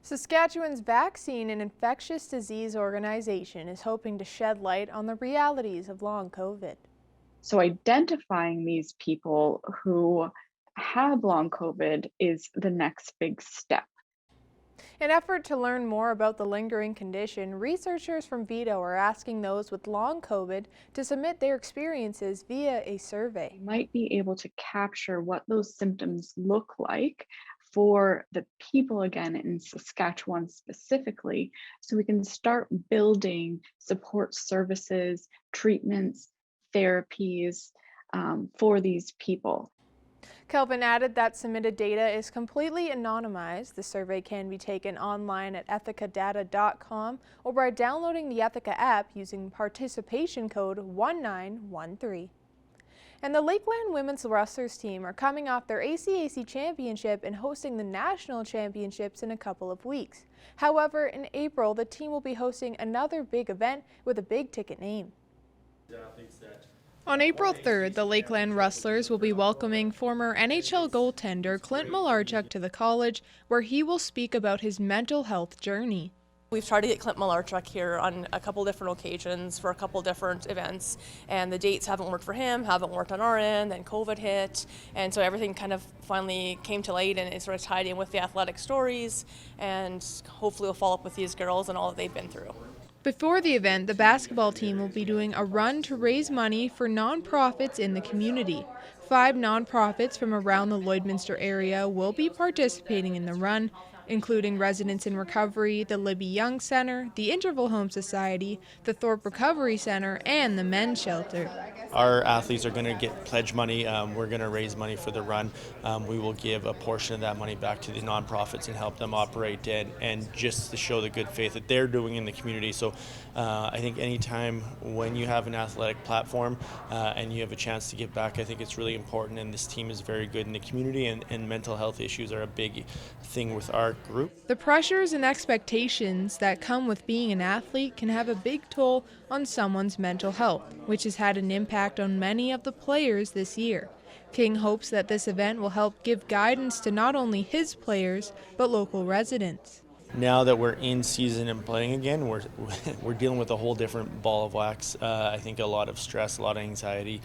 Saskatchewan's Vaccine and Infectious Disease Organization is hoping to shed light on the realities of long COVID. So, identifying these people who have long COVID is the next big step. In an effort to learn more about the lingering condition, researchers from VITO are asking those with long COVID to submit their experiences via a survey. We might be able to capture what those symptoms look like for the people again in Saskatchewan specifically, so we can start building support services, treatments, therapies for these people. Kelvin added that submitted data is completely anonymized. The survey can be taken online at ethicadata.com or by downloading the Ethica app using participation code 1913. And the Lakeland women's wrestlers team are coming off their ACAC championship and hosting the national championships in a couple of weeks. However, in April, the team will be hosting another big event with a big ticket name. On April 3rd, the Lakeland Rustlers will be welcoming former NHL goaltender Clint Malarchuk to the college, where he will speak about his mental health journey. We've tried to get Clint Malarchuk here on a couple different occasions for a couple different events, and the dates haven't worked for him, haven't worked on our end, then COVID hit, and so everything kind of finally came to light, and it sort of tied in with the athletic stories, and hopefully we'll follow up with these girls and all that they've been through. Before the event, the basketball team will be doing a run to raise money for nonprofits in the community. 5 nonprofits from around the Lloydminster area will be participating in the run, including Residents in Recovery, the Libby Young Center, the Interval Home Society, the Thorpe Recovery Center, and the Men's Shelter. Our athletes are going to get pledge money. We're going to raise money for the run. We will give a portion of that money back to the nonprofits and help them operate and just to show the good faith that they're doing in the community. So I think anytime when you have an athletic platform and you have a chance to give back, I think it's really important, and this team is very good in the community, and mental health issues are a big thing with our group. The pressures and expectations that come with being an athlete can have a big toll on someone's mental health, which has had an impact on many of the players this year. King hopes that this event will help give guidance to not only his players, but local residents. Now that we're in season and playing again, we're dealing with a whole different ball of wax. I think a lot of stress, a lot of anxiety,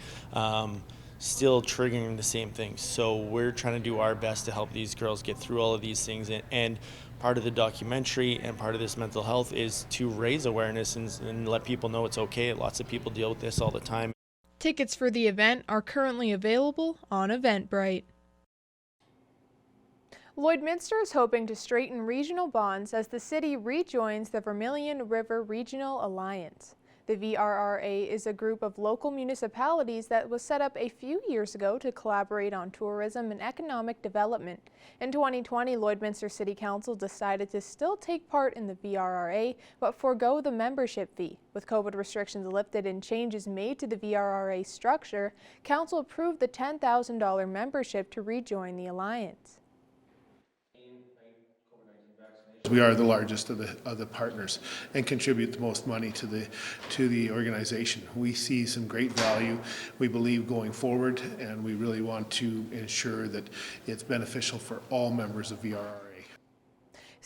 still triggering the same things. So we're trying to do our best to help these girls get through all of these things. And part of the documentary and part of this mental health is to raise awareness and let people know it's okay. Lots of people deal with this all the time. Tickets for the event are currently available on Eventbrite. Lloydminster is hoping to straighten regional bonds as the city rejoins the Vermilion River Regional Alliance. The VRRA is a group of local municipalities that was set up a few years ago to collaborate on tourism and economic development. In 2020, Lloydminster City Council decided to still take part in the VRRA, but forego the membership fee. With COVID restrictions lifted and changes made to the VRRA structure, Council approved the $10,000 membership to rejoin the alliance. We are the largest of the partners and contribute the most money to the organization. We see some great value, we believe, going forward, and we really want to ensure that it's beneficial for all members of VRRA.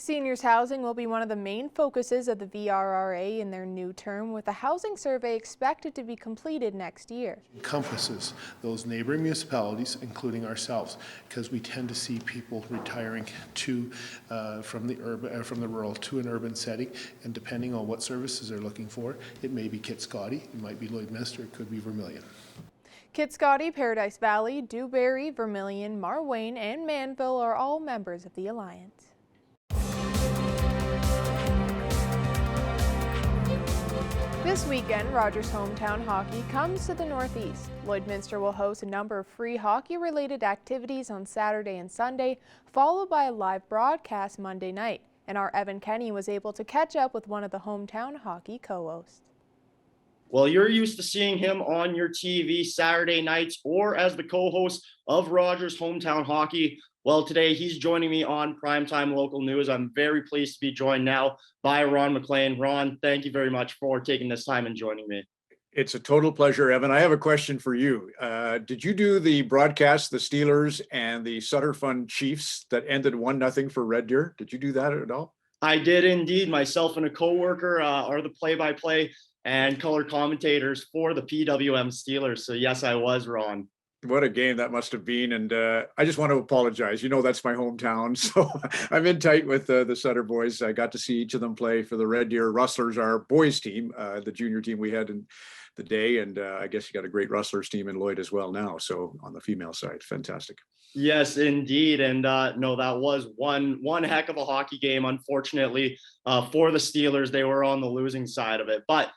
Seniors housing will be one of the main focuses of the VRRA in their new term, with a housing survey expected to be completed next year. Encompasses those neighboring municipalities, including ourselves, because we tend to see people retiring from the rural to an urban setting, and depending on what services they're looking for, it may be Kitscoty, it might be Lloydminster, it could be Vermilion. Kitscoty, Paradise Valley, Dewberry, Vermilion, Marwayne, and Manville are all members of the alliance. This weekend, Rogers Hometown Hockey comes to the Northeast. Lloydminster will host a number of free hockey-related activities on Saturday and Sunday, followed by a live broadcast Monday night. And our Evan Kenny was able to catch up with one of the Hometown Hockey co-hosts. Well, you're used to seeing him on your TV Saturday nights or as the co-host of Rogers Hometown Hockey. Well, today he's joining me on Primetime Local News. I'm very pleased to be joined now by Ron McLean. Ron, thank you very much for taking this time and joining me. It's a total pleasure, Evan. I have a question for you. Did you do the broadcast, the Steelers and the Sutter Fund Chiefs that ended 1-0 for Red Deer? Did you do that at all? I did indeed. Myself and a coworker are the play-by-play and color commentators for the PWM Steelers. So yes, I was, Ron. What a game that must have been. And I just want to apologize. You know, that's my hometown. So I'm in tight with the Sutter boys. I got to see each of them play for the Red Deer Rustlers, our boys team, the junior team we had in the day. And I guess you got a great Rustlers team in Lloyd as well now. So on the female side, fantastic. Yes, indeed. And no, that was one heck of a hockey game. Unfortunately, for the Steelers, they were on the losing side of it. But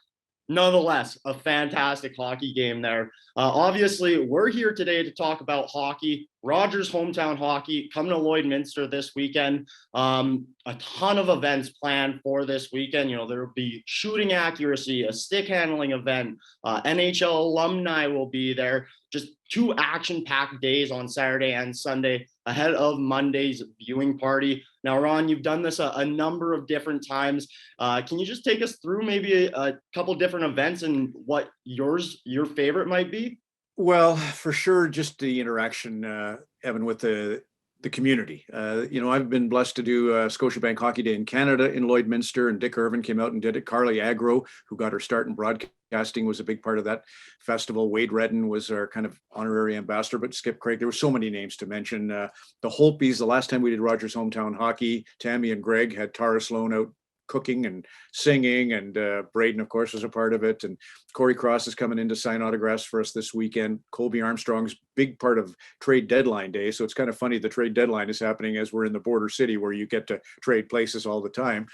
nonetheless, a fantastic hockey game there. Obviously, we're here today to talk about hockey. Rogers hometown hockey coming to Lloydminster this weekend. A ton of events planned for this weekend. You know, there will be shooting accuracy, a stick handling event, NHL alumni will be there. Just 2 action-packed days on Saturday and Sunday ahead of Monday's viewing party. Now, Ron, you've done this a number of different times. Can you just take us through maybe a couple different events and what your favorite might be? Well, for sure, just the interaction, Evan, with the community. You know, I've been blessed to do Scotiabank Hockey Day in Canada in Lloydminster, and Dick Irvin came out and did it. Carly Agro, who got her start in broadcasting, was a big part of that festival. Wade Redden was our kind of honorary ambassador, but Skip Craig, there were so many names to mention. The Holtbys, the last time we did Rogers Hometown Hockey, Tammy and Greg had Tara Sloan out cooking and singing, and Braden, of course, was a part of it. And Corey Cross is coming in to sign autographs for us this weekend. Colby Armstrong's big part of trade deadline day. So it's kind of funny the trade deadline is happening as we're in the border city where you get to trade places all the time.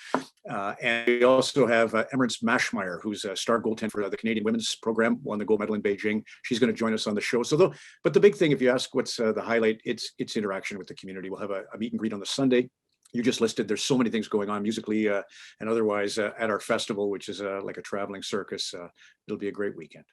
And we also have Emirates Mashmeyer, who's a star goaltender for the Canadian women's program, won the gold medal in Beijing. She's going to join us on the show. So, but the big thing, if you ask what's the highlight, it's interaction with the community. We'll have a meet and greet on the Sunday. You just listed, there's so many things going on musically and otherwise at our festival, which is like a traveling circus. It'll be a great weekend.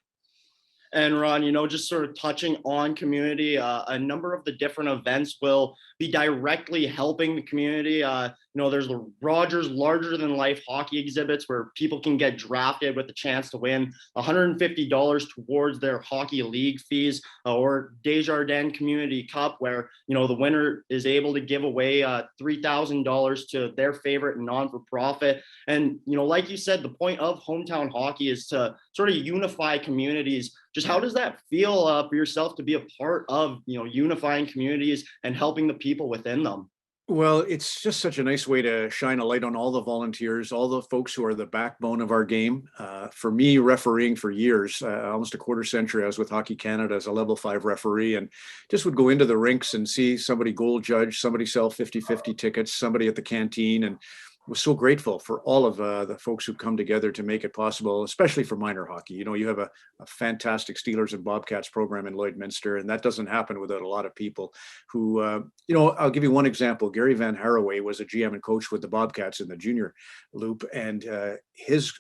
And Ron, you know, just sort of touching on community, a number of the different events will be directly helping the community. You know, there's the Rogers larger than life hockey exhibits where people can get drafted with the chance to win $150 towards their hockey league fees, or Desjardins Community Cup, where, you know, the winner is able to give away $3,000 to their favorite non-for-profit. And, you know, like you said, the point of hometown hockey is to sort of unify communities. Just how does that feel for yourself to be a part of, you know, unifying communities and helping the people within them? Well, it's just such a nice way to shine a light on all the volunteers, all the folks who are the backbone of our game. For me, refereeing for years, almost a quarter century, I was with Hockey Canada as a level 5 referee, and just would go into the rinks and see somebody goal judge, somebody sell 50-50 tickets, somebody at the canteen, and was so grateful for all of the folks who come together to make it possible, especially for minor hockey. You know, you have a fantastic Steelers and Bobcats program in Lloydminster, and that doesn't happen without a lot of people who, you know, I'll give you one example. Gary Van Haraway was a GM and coach with the Bobcats in the junior loop, and his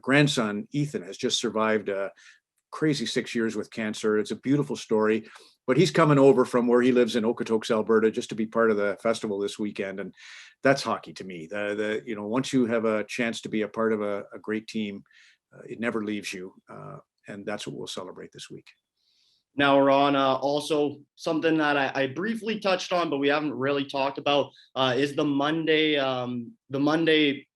grandson, Ethan, has just survived a crazy 6 years with cancer. It's a beautiful story. But he's coming over from where he lives in Okotoks, Alberta, just to be part of the festival this weekend. And that's hockey to me. You know, once you have a chance to be a part of a great team, it never leaves you. And that's what we'll celebrate this week. Now, Ron, also something that I briefly touched on, but we haven't really talked about is the Monday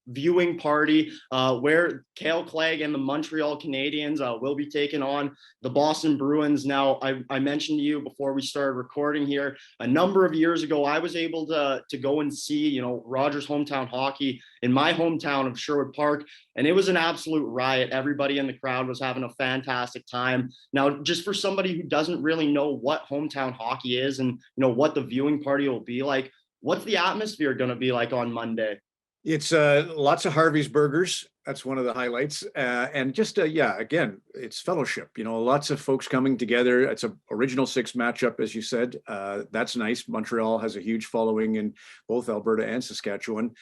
viewing party where Cale Clegg and the Montreal Canadiens will be taking on the Boston Bruins. Now, I mentioned to you before we started recording here, a number of years ago, I was able to go and see, you know, Rogers hometown hockey in my hometown of Sherwood Park, and it was an absolute riot. Everybody in the crowd was having a fantastic time. Now, just for somebody who doesn't really know what hometown hockey is and, you know, what the viewing party will be like, what's the atmosphere going to be like on Monday? It's lots of Harvey's burgers. That's one of the highlights. And just, yeah, again, it's fellowship. You know, lots of folks coming together. It's a original 6 matchup, as you said. That's nice. Montreal has a huge following in both Alberta and Saskatchewan.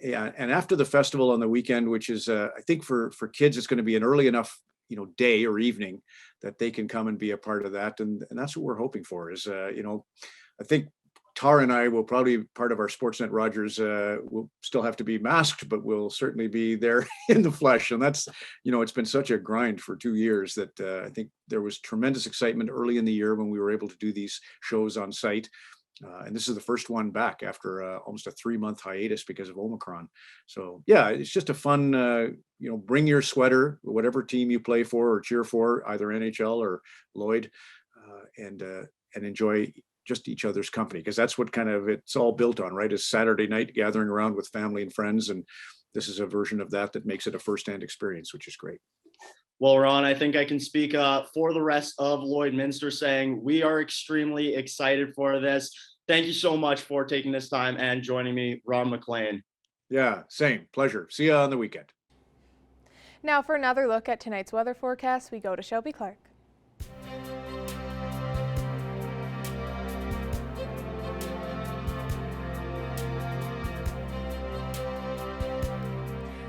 Yeah, and after the festival on the weekend, which is, I think for kids, it's going to be an early enough, you know, day or evening that they can come and be a part of that. And that's what we're hoping for is, you know, I think Tara and I will probably, part of our Sportsnet Rogers, will still have to be masked, but we'll certainly be there in the flesh. And that's, you know, it's been such a grind for 2 years that I think there was tremendous excitement early in the year when we were able to do these shows on site. And this is the first one back after almost a 3-month hiatus because of Omicron. So yeah, it's just a fun, bring your sweater, whatever team you play for or cheer for, either NHL or Lloyd, and enjoy just each other's company, because that's what kind of it's all built on, right? Is Saturday night gathering around with family and friends, and this is a version of that makes it a firsthand experience, which is great. Well, Ron, I think I can speak for the rest of Lloydminster saying we are extremely excited for this. Thank you so much for taking this time and joining me, Ron McLean. Yeah, same. Pleasure. See you on the weekend. Now for another look at tonight's weather forecast, we go to Shelby Clark.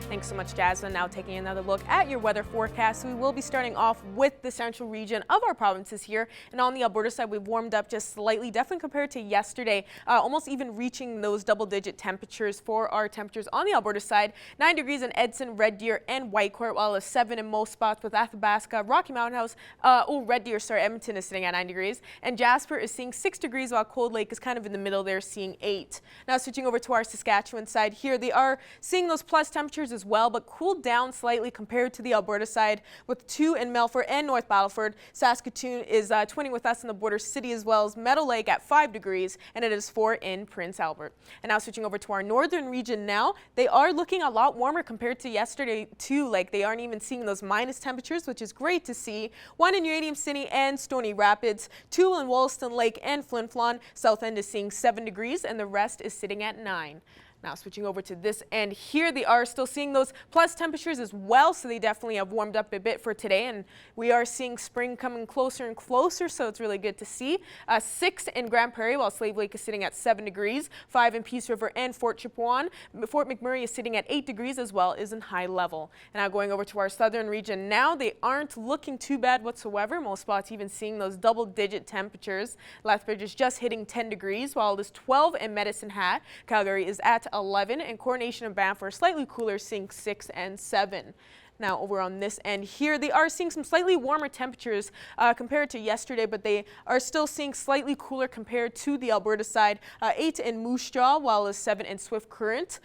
Thanks so much, Jasmine. Now taking another look at your weather forecast. We will be starting off with the central region of our provinces here. And on the Alberta side, we've warmed up just slightly, definitely compared to yesterday, almost even reaching those double-digit temperatures for our temperatures on the Alberta side. 9 degrees in Edson, Red Deer, and Whitecourt, while it's 7 in most spots with Athabasca, Rocky Mountain House. Edmonton is sitting at 9 degrees. And Jasper is seeing 6 degrees, while Cold Lake is kind of in the middle there, seeing 8. Now switching over to our Saskatchewan side here, they are seeing those plus temperatures as well, but cooled down slightly compared to the Alberta side with 2 in Melfort and North Battleford. Saskatoon is twinning with us in the border city, as well as Meadow Lake at 5 degrees, and it is 4 in Prince Albert. And now switching over to our northern region now, they are looking a lot warmer compared to yesterday too. Like, they aren't even seeing those minus temperatures, which is great to see. 1 in Uranium City and Stony Rapids, 2 in Wollaston Lake and Flin Flon. South End is seeing 7 degrees, and the rest is sitting at 9. Now switching over to this end here, they are still seeing those plus temperatures as well, so they definitely have warmed up a bit for today, and we are seeing spring coming closer and closer, so it's really good to see. 6 in Grand Prairie, while Slave Lake is sitting at 7 degrees, 5 in Peace River and Fort Chipewyan. Fort McMurray is sitting at 8 degrees as well, is in high level. And now going over to our southern region now, they aren't looking too bad whatsoever. Most spots even seeing those double-digit temperatures. Lethbridge is just hitting 10 degrees, while it is 12 in Medicine Hat. Calgary is at 11, and Coronation and Banff are slightly cooler, seeing 6 and 7. Now over on this end here, they are seeing some slightly warmer temperatures compared to yesterday, but they are still seeing slightly cooler compared to the Alberta side. 8 in Moose Jaw, while it's 7 in Swift Current.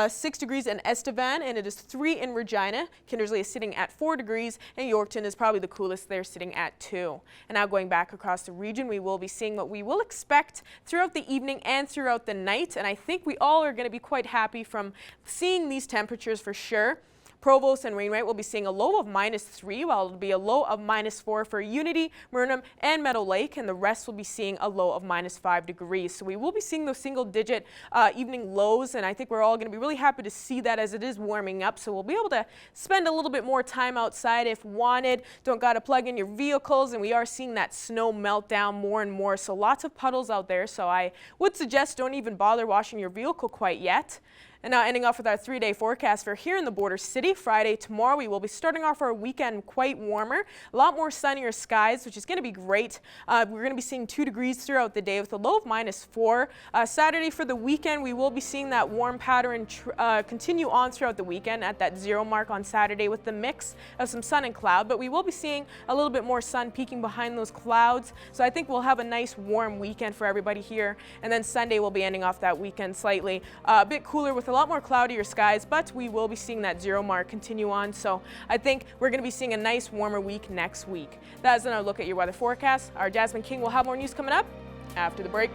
6 degrees in Estevan, and it is 3 in Regina. Kindersley is sitting at 4 degrees, and Yorkton is probably the coolest. They're sitting at 2. And now going back across the region, we will be seeing what we will expect throughout the evening and throughout the night. And I think we all are going to be quite happy from seeing these temperatures for sure. Provost and Wainwright will be seeing a low of -3, while it'll be a low of -4 for Unity, Murnum, and Meadow Lake, and the rest will be seeing a low of -5 degrees. So we will be seeing those single-digit evening lows, and I think we're all going to be really happy to see that as it is warming up. So we'll be able to spend a little bit more time outside if wanted. Don't got to plug in your vehicles, and we are seeing that snow melt down more and more. So lots of puddles out there. So I would suggest don't even bother washing your vehicle quite yet. And now ending off with our 3-day forecast for here in the border city. Friday, tomorrow, we will be starting off our weekend quite warmer. A lot more sunnier skies, which is going to be great. We're going to be seeing 2 degrees throughout the day with a low of -4. Saturday for the weekend, we will be seeing that warm pattern continue on throughout the weekend at that 0 mark on Saturday with the mix of some sun and cloud. But we will be seeing a little bit more sun peeking behind those clouds. So I think we'll have a nice warm weekend for everybody here. And then Sunday, we'll be ending off that weekend slightly a bit cooler with a lot more cloudier skies, but we will be seeing that 0 mark continue on. So I think we're going to be seeing a nice warmer week next week. That is another look at your weather forecast. Our Jasmine King will have more news coming up after the break.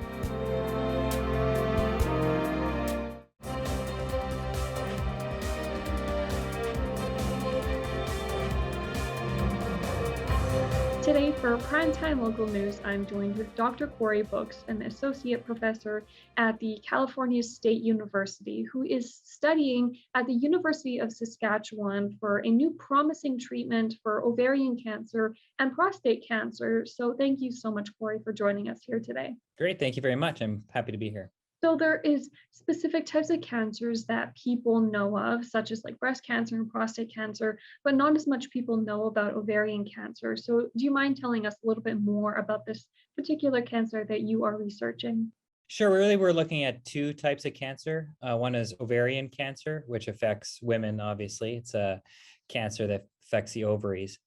Today for Primetime Local News, I'm joined with Dr. Corey Books, an associate professor at the California State University, who is studying at the University of Saskatchewan for a new promising treatment for ovarian cancer and prostate cancer. So thank you so much, Corey, for joining us here today. Great, thank you very much. I'm happy to be here. So there is specific types of cancers that people know of, such as like breast cancer and prostate cancer, but not as much people know about ovarian cancer. So do you mind telling us a little bit more about this particular cancer that you are researching? Sure, really we're looking at 2 types of cancer. One is ovarian cancer, which affects women, obviously. It's a cancer that affects the ovaries.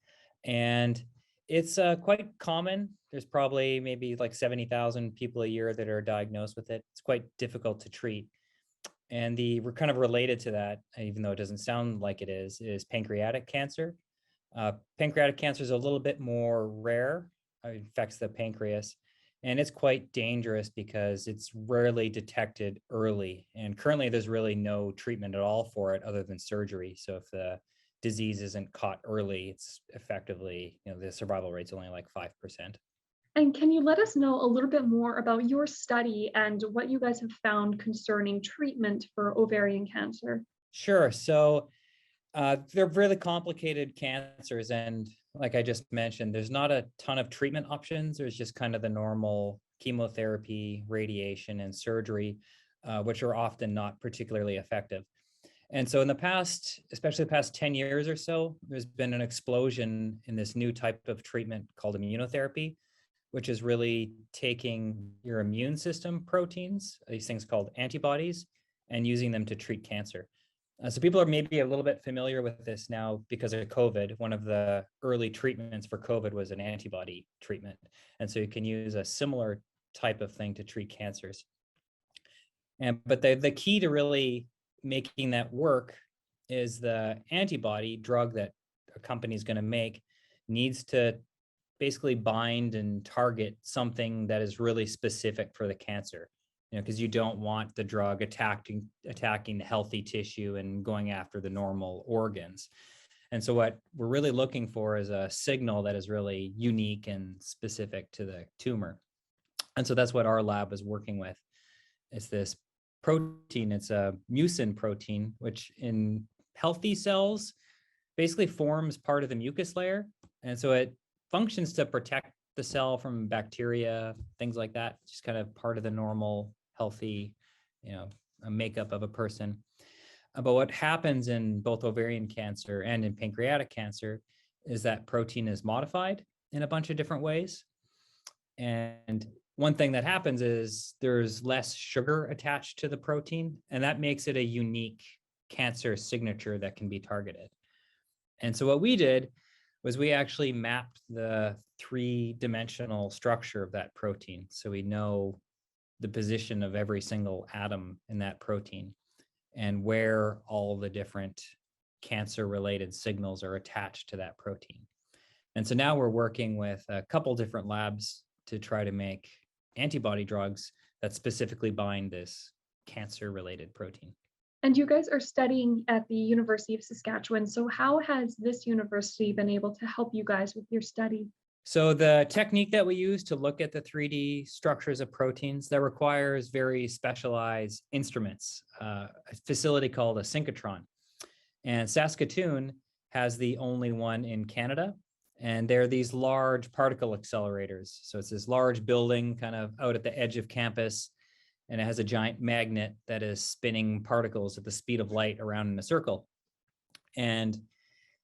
And It's quite common. There's probably maybe like 70,000 people a year that are diagnosed with it. It's quite difficult to treat. And we're kind of related to that, even though it doesn't sound like it is pancreatic cancer. Pancreatic cancer is a little bit more rare. It affects the pancreas, and it's quite dangerous because it's rarely detected early. And currently, there's really no treatment at all for it other than surgery. So if the disease isn't caught early, it's effectively, the survival rate's only like 5%. And can you let us know a little bit more about your study and what you guys have found concerning treatment for ovarian cancer? Sure. So they're really complicated cancers. And like I just mentioned, there's not a ton of treatment options. There's just kind of the normal chemotherapy, radiation, and surgery, which are often not particularly effective. And so in the past, especially the past 10 years or so, there's been an explosion in this new type of treatment called immunotherapy, which is really taking your immune system proteins, these things called antibodies, and using them to treat cancer. So people are maybe a little bit familiar with this now because of COVID. One of the early treatments for COVID was an antibody treatment. And so you can use a similar type of thing to treat cancers. But the key to really making that work is the antibody drug that a company is going to make needs to basically bind and target something that is really specific for the cancer, because you don't want the drug attacking the healthy tissue and going after the normal organs. And so what we're really looking for is a signal that is really unique and specific to the tumor. And so that's what our lab is working with. It's this protein. It's a mucin protein, which in healthy cells basically forms part of the mucus layer. And so it functions to protect the cell from bacteria, things like that. It's just kind of part of the normal, healthy, makeup of a person. But what happens in both ovarian cancer and in pancreatic cancer is that protein is modified in a bunch of different ways. And one thing that happens is there's less sugar attached to the protein, and that makes it a unique cancer signature that can be targeted. And so what we did was we actually mapped the three-dimensional structure of that protein. So we know the position of every single atom in that protein and where all the different cancer-related signals are attached to that protein. And so now we're working with a couple different labs to try to make antibody drugs that specifically bind this cancer-related protein. And you guys are studying at the University of Saskatchewan. So how has this university been able to help you guys with your study? So the technique that we use to look at the 3D structures of proteins, that requires very specialized instruments, a facility called a synchrotron. And Saskatoon has the only one in Canada. And they're these large particle accelerators. So it's this large building kind of out at the edge of campus, and it has a giant magnet that is spinning particles at the speed of light around in a circle. And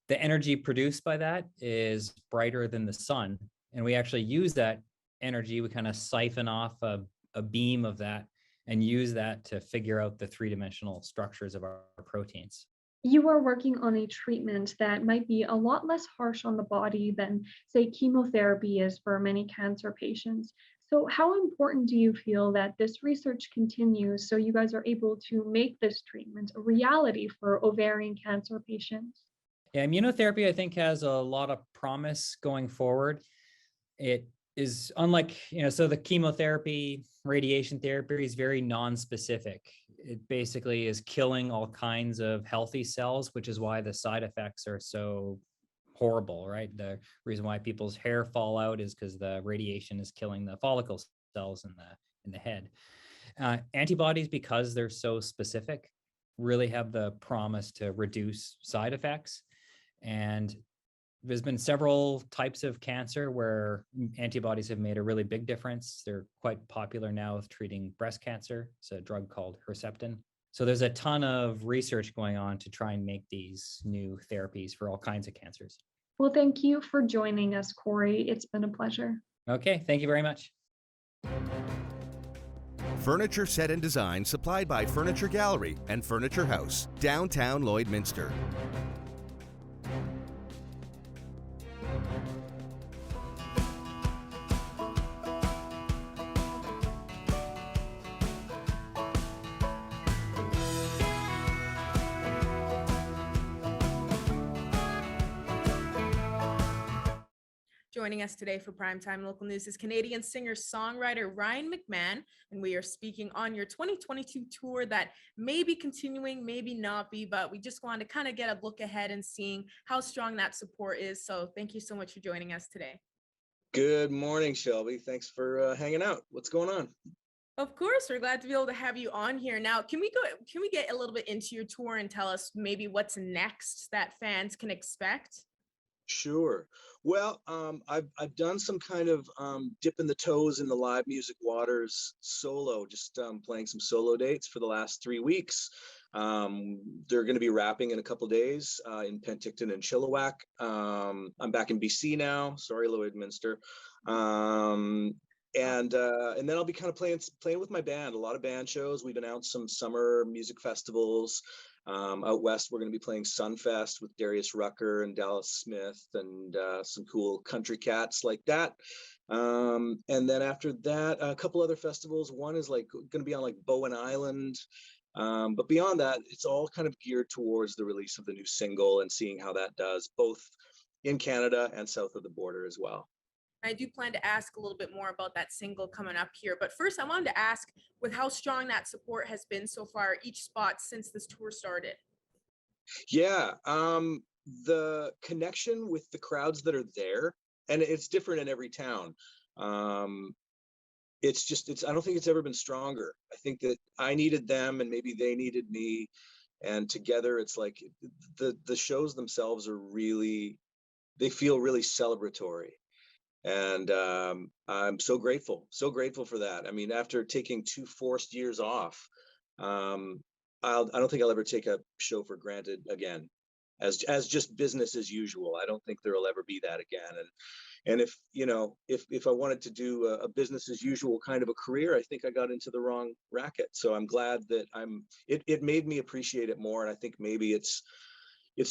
the energy produced by that is brighter than the sun. And we actually use that energy. We kind of siphon off a beam of that and use that to figure out the three-dimensional structures of our proteins. You are working on a treatment that might be a lot less harsh on the body than, say, chemotherapy is for many cancer patients. So how important do you feel that this research continues so you guys are able to make this treatment a reality for ovarian cancer patients? Yeah, immunotherapy, I think, has a lot of promise going forward. It is unlike, so the chemotherapy, radiation therapy is very non-specific. It basically is killing all kinds of healthy cells, which is why the side effects are so horrible, right? The reason why people's hair fall out is because the radiation is killing the follicle cells in the head. Antibodies, because they're so specific, really have the promise to reduce side effects. And there's been several types of cancer where antibodies have made a really big difference. They're quite popular now with treating breast cancer. It's a drug called Herceptin. So there's a ton of research going on to try and make these new therapies for all kinds of cancers. Well, thank you for joining us, Corey. It's been a pleasure. Okay, thank you very much. Furniture set and design supplied by Furniture Gallery and Furniture House, downtown Lloydminster. Joining us today for Primetime Local News is Canadian singer-songwriter Ryan McMahon, and we are speaking on your 2022 tour that may be continuing, maybe not be, but we just wanted to kind of get a look ahead and seeing how strong that support is. So thank you so much for joining us today. Good morning, Shelby. Thanks for hanging out. What's going on? Of course, we're glad to be able to have you on here. Now, can we get a little bit into your tour and tell us maybe what's next that fans can expect? Sure. Well, I've done some kind of dipping the toes in the live music waters solo, just playing some solo dates for the last 3 weeks. They're going to be wrapping in a couple days in Penticton and Chilliwack. I'm back in BC now. Sorry, Lloydminster. And then I'll be kind of playing with my band. A lot of band shows. We've announced some summer music festivals. Out west, we're going to be playing Sunfest with Darius Rucker and Dallas Smith and some cool country cats like that. And then after that, a couple other festivals. One is like going to be on like Bowen Island. But beyond that, it's all kind of geared towards the release of the new single and seeing how that does, both in Canada and south of the border as well. I do plan to ask a little bit more about that single coming up here. But first, I wanted to ask, with how strong that support has been so far, each spot since this tour started. Yeah, the connection with the crowds that are there, and it's different in every town. I don't think it's ever been stronger. I think that I needed them and maybe they needed me. And together, it's like the shows themselves are they feel really celebratory. And I'm so grateful for that. I mean, after taking 2 forced years off, I don't think I'll ever take a show for granted again, as just business as usual. I don't think there'll ever be that again. And if I wanted to do a business as usual kind of a career, I think I got into the wrong racket. So I'm glad that it made me appreciate it more, and I think maybe it's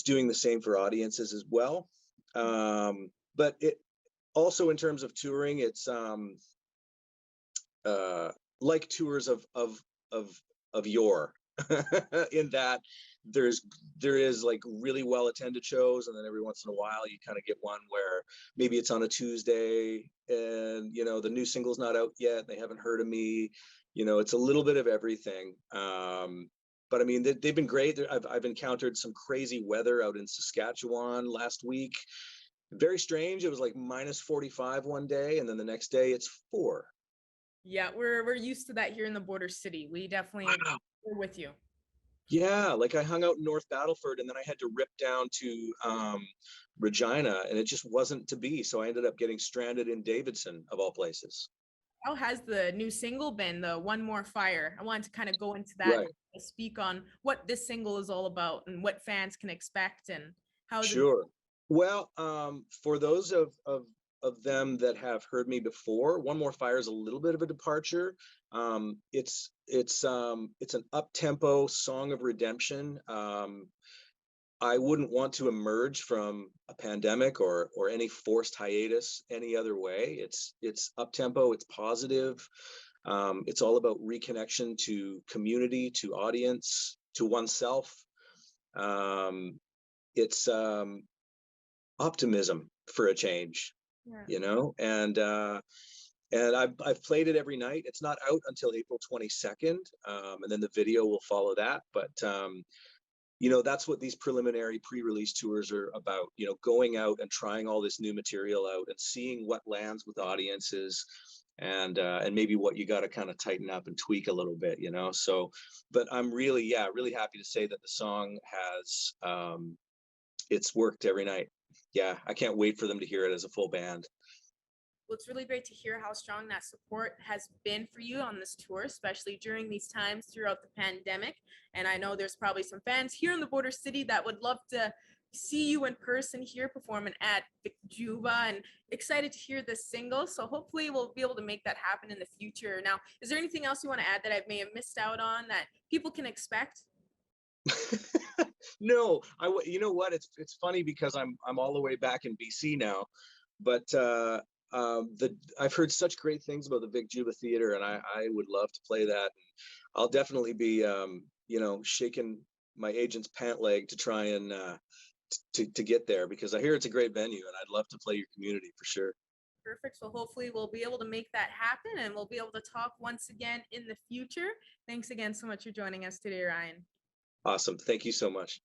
doing the same for audiences as well. But it also, in terms of touring, it's like tours of yore, in that there is like really well attended shows, and then every once in a while you kind of get one where maybe it's on a Tuesday and the new single's not out yet, they haven't heard of me. It's a little bit of everything. But I mean, they've been great. I've encountered some crazy weather out in Saskatchewan last week. Very strange. It was like -45 one day, and then the next day it's 4. Yeah, we're used to that here in the border city. We definitely we're with you. Yeah, like I hung out in North Battleford, and then I had to rip down to Regina, and it just wasn't to be. So I ended up getting stranded in Davidson, of all places. How has the new single been, the One More Fire? I wanted to kind of go into that, Right. and speak on what this single is all about and what fans can expect and how. Sure. Well, for those of them that have heard me before, One More Fire is a little bit of a departure. It's an up-tempo song of redemption. I wouldn't want to emerge from a pandemic or any forced hiatus any other way. It's up-tempo, it's positive. It's all about reconnection to community, to audience, to oneself. It's optimism for a change, and I've played it every night. It's not out until April 22nd, and then the video will follow that. But that's what these preliminary pre-release tours are about. Going out and trying all this new material out and seeing what lands with audiences, and maybe what you got to kind of tighten up and tweak a little bit. So, but I'm really happy to say that the song has it's worked every night. Yeah, I can't wait for them to hear it as a full band. Well, it's really great to hear how strong that support has been for you on this tour, especially during these times throughout the pandemic. And I know there's probably some fans here in the border city that would love to see you in person here performing at Vic Juba, and excited to hear this single. So hopefully we'll be able to make that happen in the future. Now, is there anything else you want to add that I may have missed out on that people can expect? No, you know what? It's funny because I'm all the way back in BC now, but I've heard such great things about the Vic Juba Theater, and I would love to play that. And I'll definitely be shaking my agent's pant leg to try and to get there, because I hear it's a great venue and I'd love to play your community for sure. Perfect. So hopefully we'll be able to make that happen and we'll be able to talk once again in the future. Thanks again so much for joining us today, Ryan. Awesome. Thank you so much.